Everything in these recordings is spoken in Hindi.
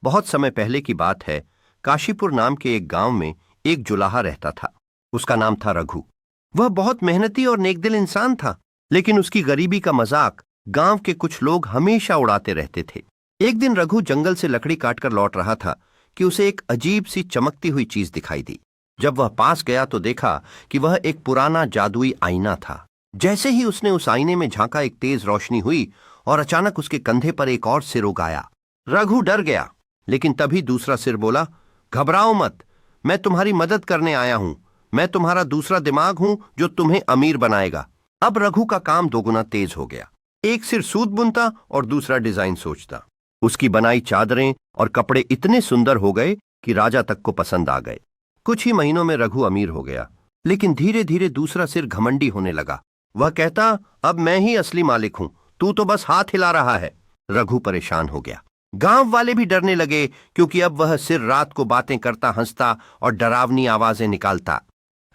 बहुत समय पहले की बात है। काशीपुर नाम के एक गांव में एक जुलाहा रहता था। उसका नाम था रघु। वह बहुत मेहनती और नेकदिल इंसान था, लेकिन उसकी गरीबी का मजाक गांव के कुछ लोग हमेशा उड़ाते रहते थे। एक दिन रघु जंगल से लकड़ी काटकर लौट रहा था कि उसे एक अजीब सी चमकती हुई चीज दिखाई दी। जब वह पास गया तो देखा कि वह एक पुराना जादुई आईना था। जैसे ही उसने उस आईने में झांका, एक तेज रोशनी हुई और अचानक उसके कंधे पर एक और सिर उग आया। रघु डर गया, लेकिन तभी दूसरा सिर बोला, घबराओ मत, मैं तुम्हारी मदद करने आया हूं। मैं तुम्हारा दूसरा दिमाग हूं जो तुम्हें अमीर बनाएगा। अब रघु का काम दोगुना तेज हो गया। एक सिर सूत बुनता और दूसरा डिजाइन सोचता। उसकी बनाई चादरें और कपड़े इतने सुंदर हो गए कि राजा तक को पसंद आ गए। कुछ ही महीनों में रघु अमीर हो गया, लेकिन धीरे धीरे दूसरा सिर घमंडी होने लगा। वह कहता, अब मैं ही असली मालिक हूं, तू तो बस हाथ हिला रहा है। रघु परेशान हो गया। गांव वाले भी डरने लगे, क्योंकि अब वह सिर रात को बातें करता, हंसता और डरावनी आवाजें निकालता।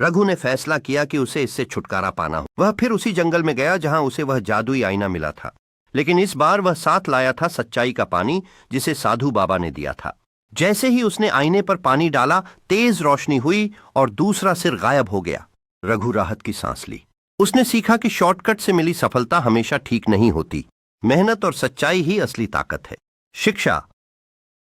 रघु ने फैसला किया कि उसे इससे छुटकारा पाना हो। वह फिर उसी जंगल में गया जहां उसे वह जादुई आईना मिला था, लेकिन इस बार वह साथ लाया था सच्चाई का पानी, जिसे साधु बाबा ने दिया था। जैसे ही उसने आईने पर पानी डाला, तेज रोशनी हुई और दूसरा सिर गायब हो गया। रघु राहत की सांस ली। उसने सीखा कि शॉर्टकट से मिली सफलता हमेशा ठीक नहीं होती। मेहनत और सच्चाई ही असली ताकत है। शिक्षा: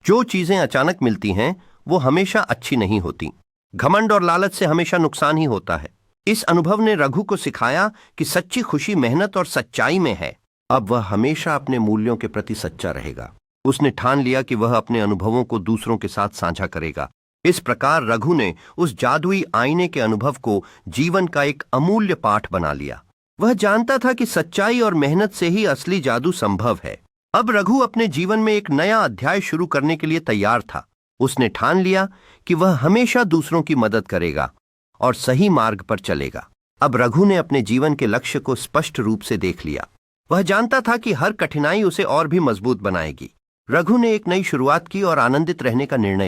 जो चीजें अचानक मिलती हैं वो हमेशा अच्छी नहीं होती। घमंड और लालच से हमेशा नुकसान ही होता है। इस अनुभव ने रघु को सिखाया कि सच्ची खुशी मेहनत और सच्चाई में है। अब वह हमेशा अपने मूल्यों के प्रति सच्चा रहेगा। उसने ठान लिया कि वह अपने अनुभवों को दूसरों के साथ साझा करेगा। इस प्रकार रघु ने उस जादुई आईने के अनुभव को जीवन का एक अमूल्य पाठ बना लिया। वह जानता था कि सच्चाई और मेहनत से ही असली जादू संभव है। अब रघु अपने जीवन में एक नया अध्याय शुरू करने के लिए तैयार था। उसने ठान लिया कि वह हमेशा दूसरों की मदद करेगा और सही मार्ग पर चलेगा। अब रघु ने अपने जीवन के लक्ष्य को स्पष्ट रूप से देख लिया। वह जानता था कि हर कठिनाई उसे और भी मजबूत बनाएगी। रघु ने एक नई शुरुआत की और आनंदित रहने का निर्णय